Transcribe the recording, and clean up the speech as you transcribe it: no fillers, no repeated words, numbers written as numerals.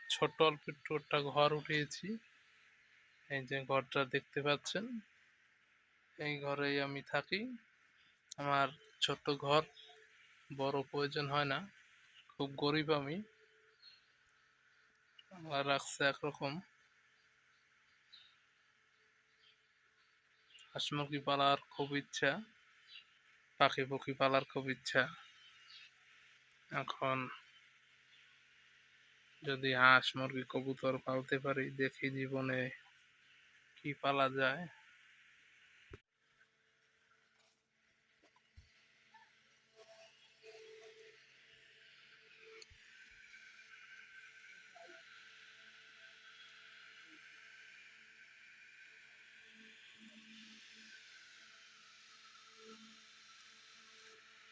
ছোট্ট অল্প একটু একটা ঘর উঠিয়েছি। এই যে ঘরটা দেখতে পাচ্ছেন, এই ঘরেই আমি থাকি। আমার ছোট্ট ঘর, বড় প্রয়োজন হয় না। খুব গরিব আমি। আল্লাহ রাখছে একরকম। হাঁস মুরগি পালার খুব ইচ্ছা, পাখি পক্ষী পালার খুব ইচ্ছা। এখন যদি হাঁস মুরগি কবুতর পালতে পারি, দেখি জীবনে কি পালা যায়।